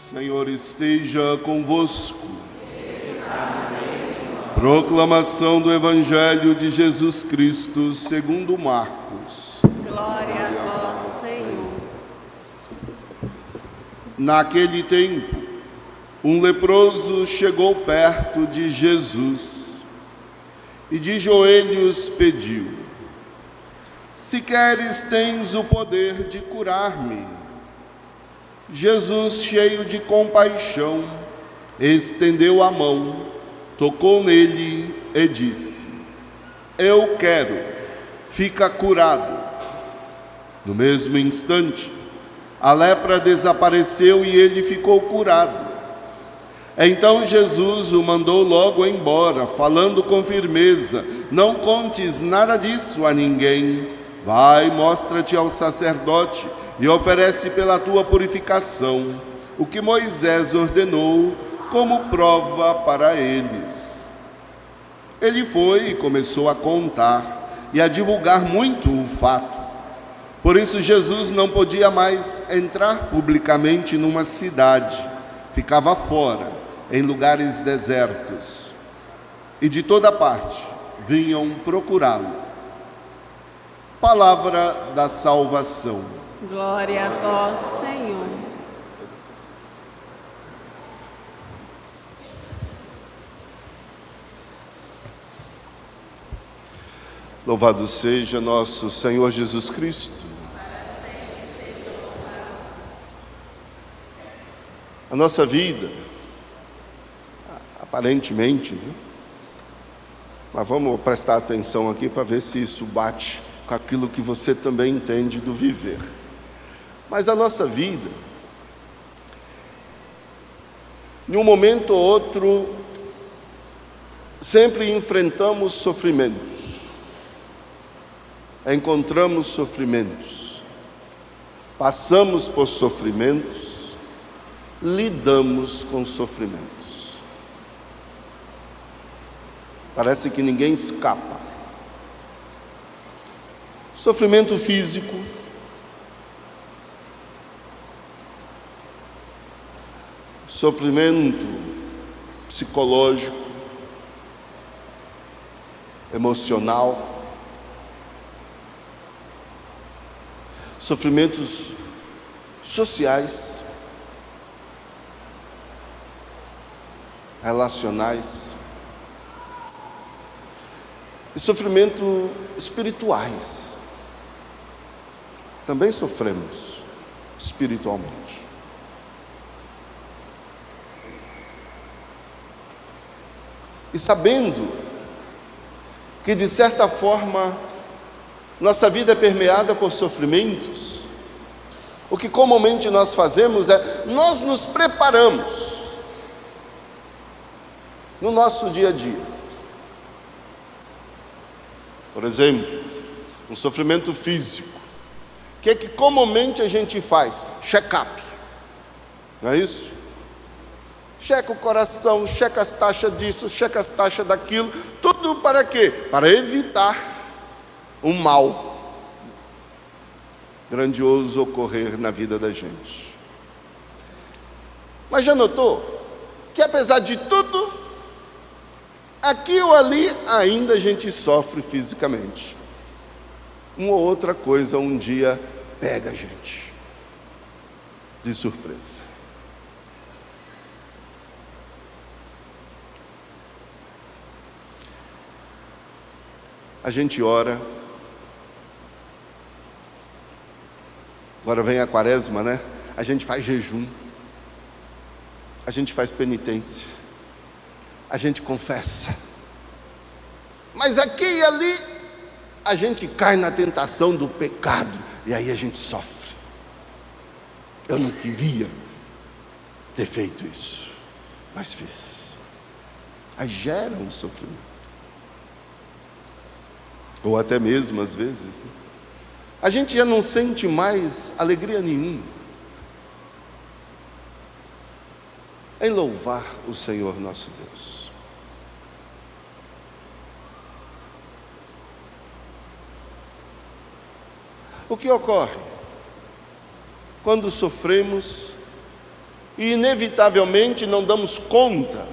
Senhor esteja convosco. Proclamação do Evangelho de Jesus Cristo segundo Marcos. Glória a vós, Senhor. Naquele tempo, um leproso chegou perto de Jesus e de joelhos pediu: Se queres, tens o poder de curar-me. Jesus, cheio de compaixão, estendeu a mão, tocou nele e disse: Eu quero, fica curado. No mesmo instante, a lepra desapareceu e ele ficou curado. Então Jesus o mandou logo embora, falando com firmeza: Não contes nada disso a ninguém. Vai, mostra-te ao sacerdote e oferece pela tua purificação o que Moisés ordenou como prova para eles. Ele foi e começou a contar e a divulgar muito o fato. Por isso Jesus não podia mais entrar publicamente numa cidade, ficava fora, em lugares desertos, e de toda parte vinham procurá-lo. Palavra da salvação. Glória a vós, Senhor. Louvado seja nosso Senhor Jesus Cristo. A nossa vida, aparentemente, né? Mas vamos prestar atenção aqui para ver se isso bate com aquilo que você também entende do viver. Mas a nossa vida, em um momento ou outro, sempre enfrentamos sofrimentos, encontramos sofrimentos, passamos por sofrimentos, lidamos com sofrimentos. Parece que ninguém escapa. Sofrimento físico, sofrimento psicológico, emocional, sofrimentos sociais, relacionais e sofrimento espirituais. Também sofremos espiritualmente. E sabendo que, de certa forma, nossa vida é permeada por sofrimentos, o que comumente nós fazemos é, nós nos preparamos no nosso dia a dia. Por exemplo, um sofrimento físico. O que é que comumente a gente faz? Check-up. Não é isso? Checa o coração, checa as taxas disso, checa as taxas daquilo. Tudo para quê? Para evitar um mal grandioso ocorrer na vida da gente. Mas já notou que, apesar de tudo, aqui ou ali ainda a gente sofre fisicamente. Uma ou outra coisa um dia pega a gente de surpresa. A gente ora. Agora vem a quaresma, né? A gente faz jejum. A gente faz penitência. A gente confessa. Mas aqui e ali a gente cai na tentação do pecado. E aí a gente sofre. Eu não queria ter feito isso, mas fiz. Aí gera um sofrimento. Ou até mesmo às vezes, né? A gente já não sente mais alegria nenhuma em louvar o Senhor nosso Deus. O que ocorre? Quando sofremos, e inevitavelmente não damos conta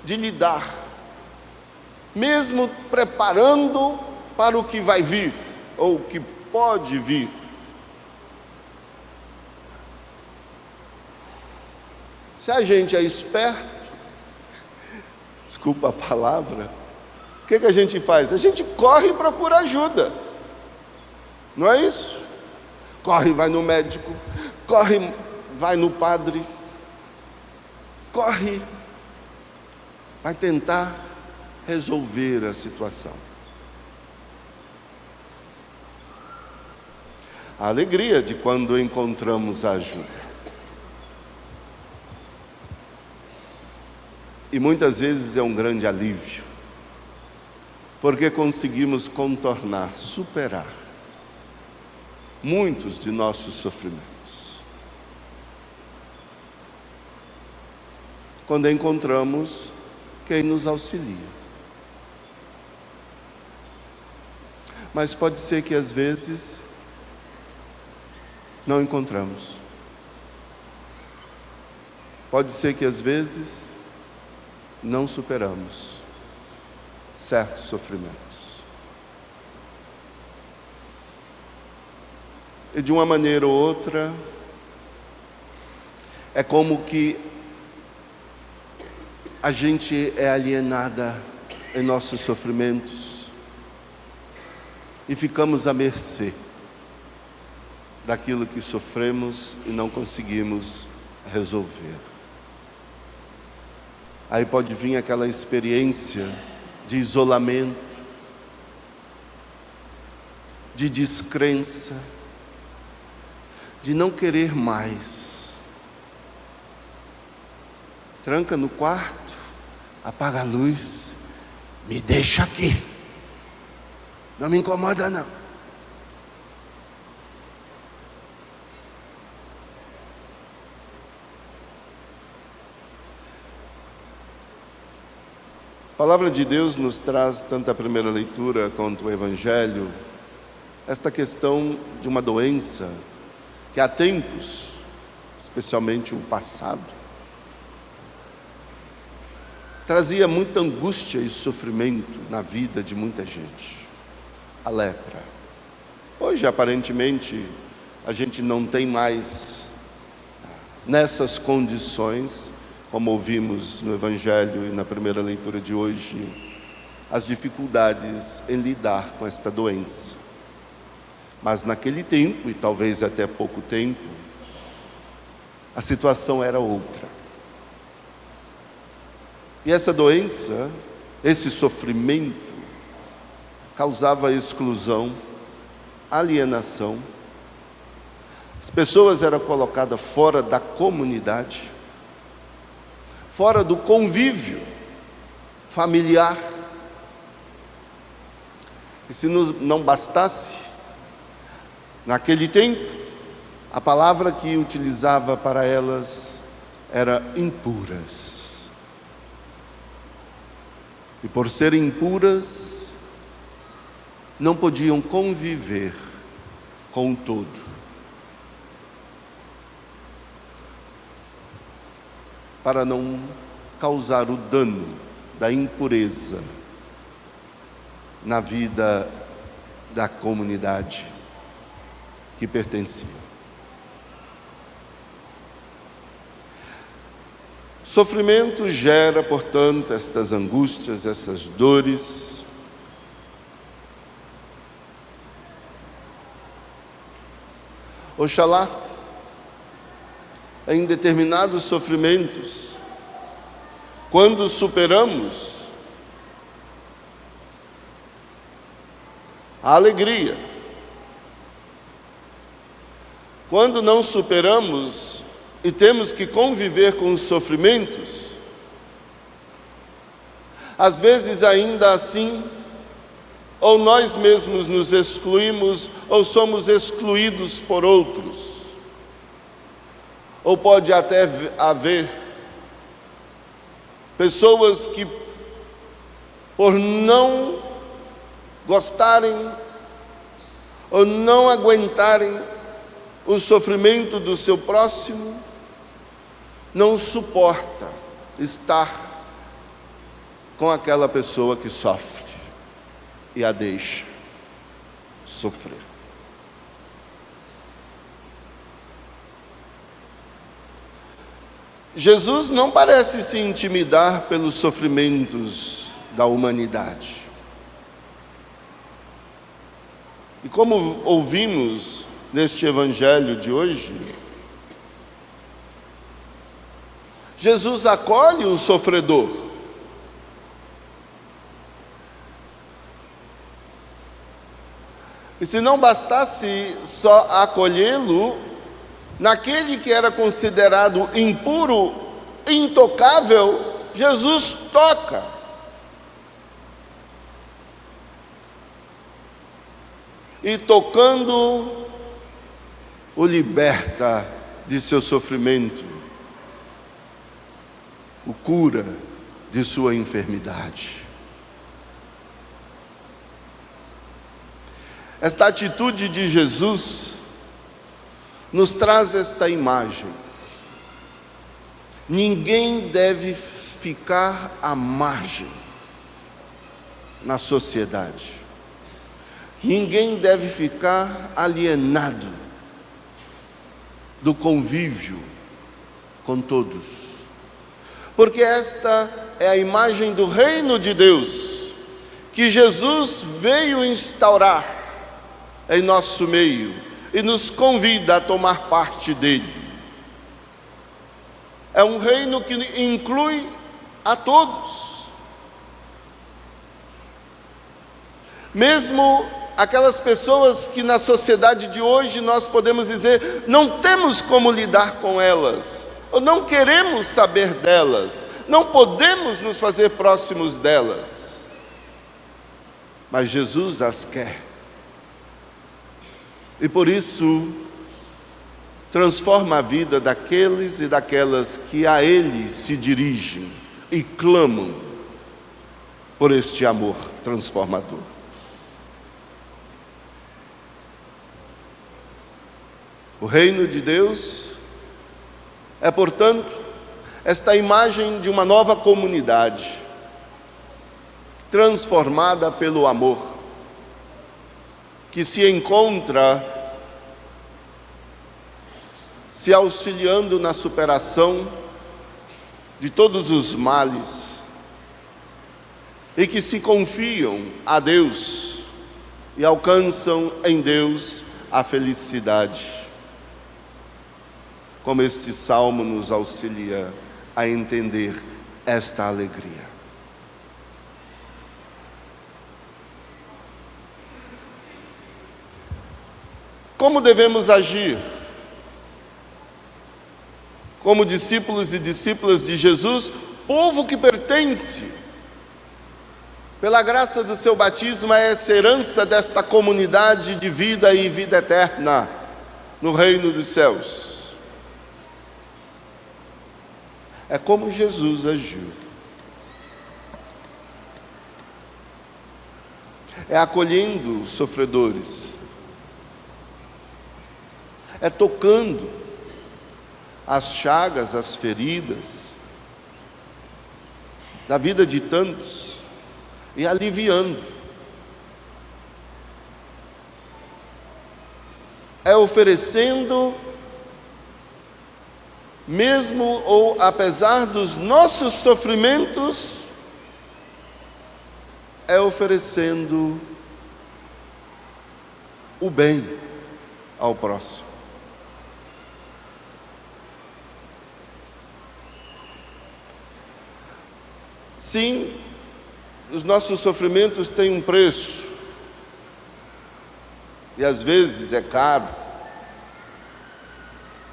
de lidar, mesmo preparando para o que vai vir, ou o que pode vir. Se a gente é esperto, desculpa a palavra, o que a gente faz? A gente corre e procura ajuda, não é isso? Corre e vai no médico, corre, vai no padre, corre, vai tentar resolver a situação. A alegria de quando encontramos a ajuda. E muitas vezes é um grande alívio, porque conseguimos contornar, superar muitos de nossos sofrimentos. Quando encontramos quem nos auxilia. Mas pode ser que às vezes não encontramos. Pode ser que às vezes não superamos certos sofrimentos. E de uma maneira ou outra, é como que a gente é alienada em nossos sofrimentos e ficamos à mercê daquilo que sofremos e não conseguimos resolver. Aí pode vir aquela experiência de isolamento, de descrença, de não querer mais. Tranca no quarto, apaga a luz, me deixa aqui, não me incomoda não. A palavra de Deus nos traz, tanto a primeira leitura quanto o Evangelho, esta questão de uma doença que há tempos, especialmente o passado, trazia muita angústia e sofrimento na vida de muita gente. A lepra. Hoje, aparentemente, a gente não tem mais nessas condições, como ouvimos no Evangelho e na primeira leitura de hoje, as dificuldades em lidar com esta doença. Mas naquele tempo, e talvez até pouco tempo, a situação era outra. E essa doença, esse sofrimento, causava exclusão, alienação. As pessoas eram colocadas fora da comunidade, fora do convívio familiar. E se não bastasse, naquele tempo, a palavra que utilizava para elas era impuras. E por serem impuras, não podiam conviver com o todo. Para não causar o dano da impureza na vida da comunidade que pertencia. Sofrimento gera, portanto, estas angústias, essas dores. Oxalá, em determinados sofrimentos, quando superamos, a alegria. Quando não superamos e temos que conviver com os sofrimentos, às vezes ainda assim, ou nós mesmos nos excluímos, ou somos excluídos por outros. Ou pode até haver pessoas que, por não gostarem ou não aguentarem o sofrimento do seu próximo, não suporta estar com aquela pessoa que sofre e a deixa sofrer. Jesus não parece se intimidar pelos sofrimentos da humanidade. E como ouvimos neste evangelho de hoje, Jesus acolhe o sofredor. E se não bastasse só acolhê-lo, naquele que era considerado impuro, intocável, Jesus toca. E tocando, o liberta de seu sofrimento, o cura de sua enfermidade. Esta atitude de Jesus nos traz esta imagem. Ninguém deve ficar à margem na sociedade. Ninguém deve ficar alienado do convívio com todos. Porque esta é a imagem do reino de Deus que Jesus veio instaurar em nosso meio e nos convida a tomar parte dele. É um reino que inclui a todos. Mesmo aquelas pessoas que na sociedade de hoje nós podemos dizer, não temos como lidar com elas, ou não queremos saber delas, não podemos nos fazer próximos delas. Mas Jesus as quer. E por isso, transforma a vida daqueles e daquelas que a Ele se dirigem e clamam por este amor transformador. O reino de Deus é, portanto, esta imagem de uma nova comunidade, transformada pelo amor, que se encontra se auxiliando na superação de todos os males e que se confiam a Deus e alcançam em Deus a felicidade. Como este salmo nos auxilia a entender esta alegria. Como devemos agir? Como discípulos e discípulas de Jesus, povo que pertence, pela graça do seu batismo, a essa herança desta comunidade de vida e vida eterna no reino dos céus. É como Jesus agiu. É acolhendo os sofredores. É tocando as chagas, as feridas da vida de tantos e aliviando. É oferecendo, mesmo ou apesar dos nossos sofrimentos, é oferecendo o bem ao próximo. Sim, os nossos sofrimentos têm um preço, e às vezes é caro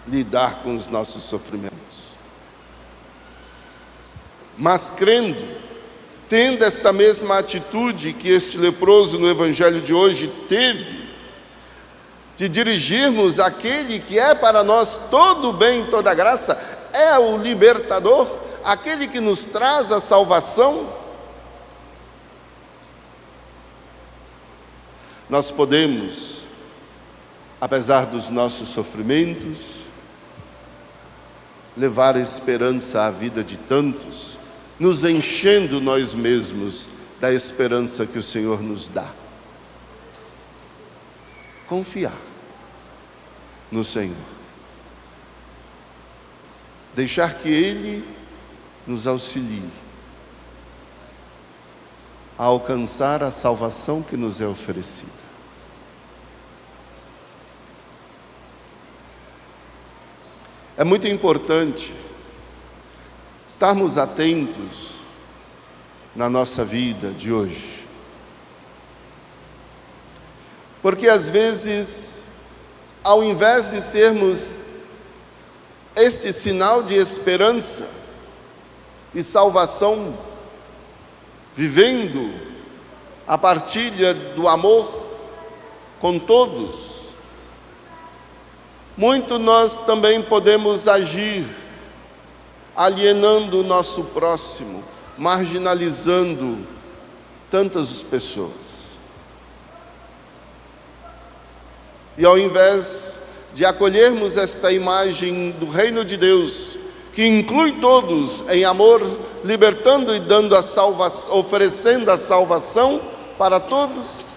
lidar com os nossos sofrimentos. Mas crendo, tendo esta mesma atitude que este leproso no evangelho de hoje teve, de dirigirmos aquele que é para nós todo o bem e toda a graça, é o libertador, aquele que nos traz a salvação, nós podemos, apesar dos nossos sofrimentos, levar esperança à vida de tantos, nos enchendo nós mesmos da esperança que o Senhor nos dá. Confiar no Senhor. Deixar que Ele nos auxilie a alcançar a salvação que nos é oferecida. É muito importante estarmos atentos na nossa vida de hoje. Porque às vezes, ao invés de sermos este sinal de esperança e salvação, vivendo a partilha do amor com todos, muito nós também podemos agir alienando o nosso próximo, marginalizando tantas pessoas. E ao invés de acolhermos esta imagem do reino de Deus, que inclui todos em amor, libertando e dando a salvação, oferecendo a salvação para todos,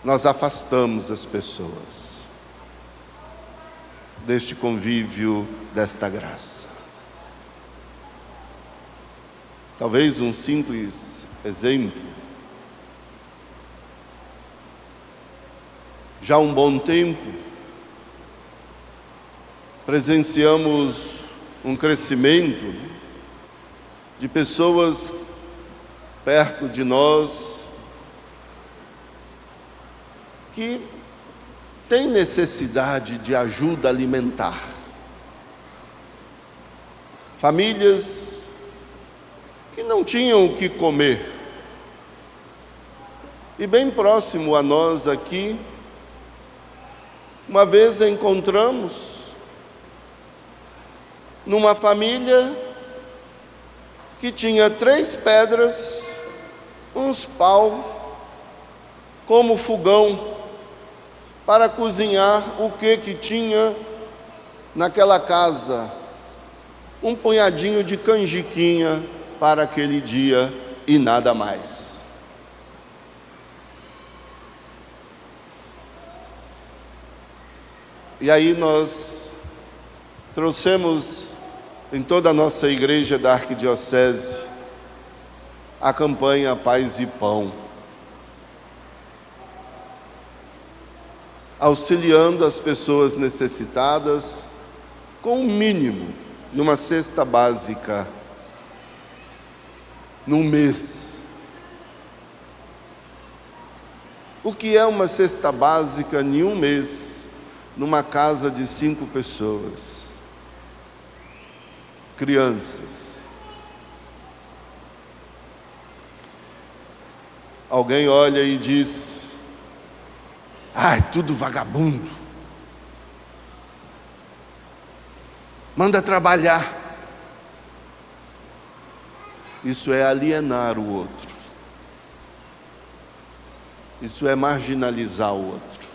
nós afastamos as pessoas deste convívio, desta graça. Talvez um simples exemplo. Já há um bom tempo, presenciamos um crescimento de pessoas perto de nós que têm necessidade de ajuda alimentar. Famílias que não tinham o que comer. E bem próximo a nós aqui, uma vez encontramos numa família que tinha 3 pedras, uns pau, como fogão, para cozinhar o que tinha naquela casa. Um punhadinho de canjiquinha para aquele dia e nada mais. E aí nós trouxemos em toda a nossa igreja da Arquidiocese a campanha Paz e Pão, auxiliando as pessoas necessitadas com o mínimo de uma cesta básica num mês. O que é uma cesta básica em um mês, numa casa de 5 pessoas? Crianças. Alguém olha e diz: ai, tudo vagabundo. Manda trabalhar. Isso é alienar o outro. Isso é marginalizar o outro.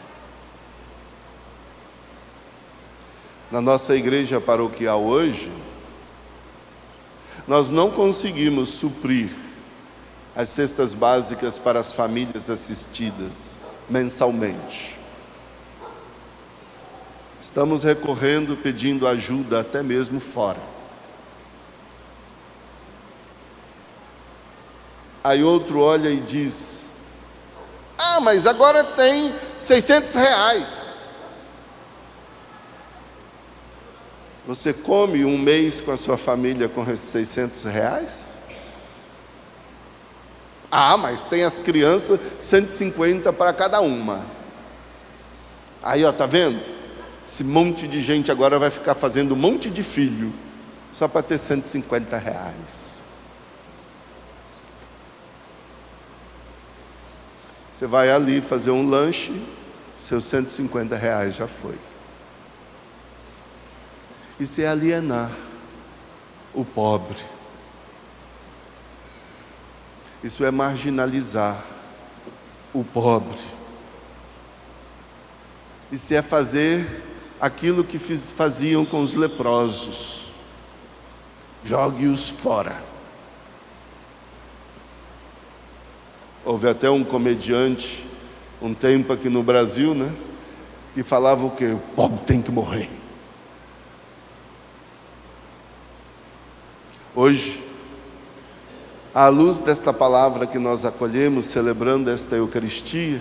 Na nossa igreja paroquial hoje, nós não conseguimos suprir as cestas básicas para as famílias assistidas mensalmente. Estamos recorrendo, pedindo ajuda até mesmo fora. Aí outro olha e diz: ah, mas agora tem R$600. Você come um mês com a sua família com esses R$600? Ah, mas tem as crianças, 150 para cada uma. Aí, ó, tá vendo? Esse monte de gente agora vai ficar fazendo um monte de filho, só para ter R$150. Você vai ali fazer um lanche, seus R$150 já foi. Isso é alienar o pobre. Isso é marginalizar o pobre. Isso é fazer aquilo que faziam com os leprosos: jogue-os fora. Houve até um comediante, um tempo aqui no Brasil, né, que falava o quê? O pobre tem que morrer. Hoje, à luz desta palavra que nós acolhemos, celebrando esta Eucaristia,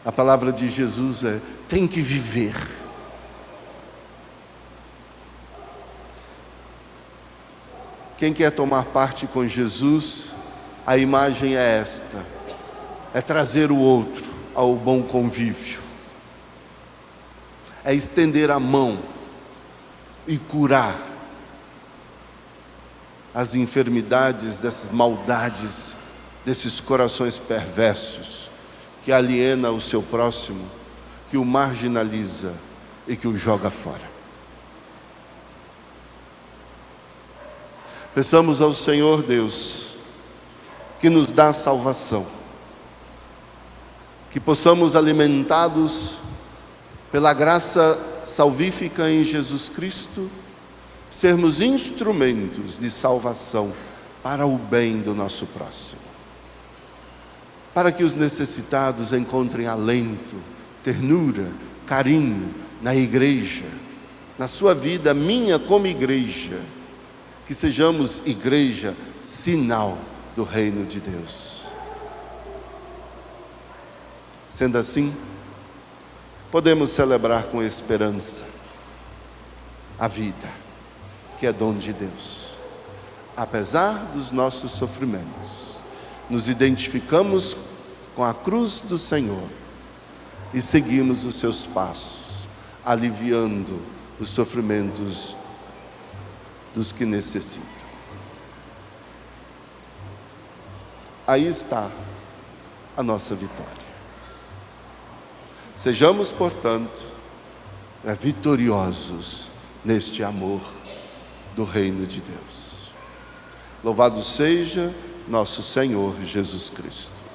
a palavra de Jesus é: tem que viver. Quem quer tomar parte com Jesus, a imagem é esta: é trazer o outro ao bom convívio, é estender a mão e curar as enfermidades dessas maldades, desses corações perversos, que aliena o seu próximo, que o marginaliza e que o joga fora. Peçamos ao Senhor Deus que nos dá salvação, que possamos, alimentados pela graça salvífica em Jesus Cristo, sermos instrumentos de salvação para o bem do nosso próximo, para que os necessitados encontrem alento, ternura, carinho na igreja, na sua vida, minha como igreja, que sejamos igreja, sinal do reino de Deus. Sendo assim, podemos celebrar com esperança a vida, que é dom de Deus. Apesar dos nossos sofrimentos, nos identificamos com a cruz do Senhor e seguimos os seus passos, aliviando os sofrimentos dos que necessitam. Aí está a nossa vitória. Sejamos, portanto, vitoriosos neste amor do reino de Deus. Louvado seja nosso Senhor Jesus Cristo.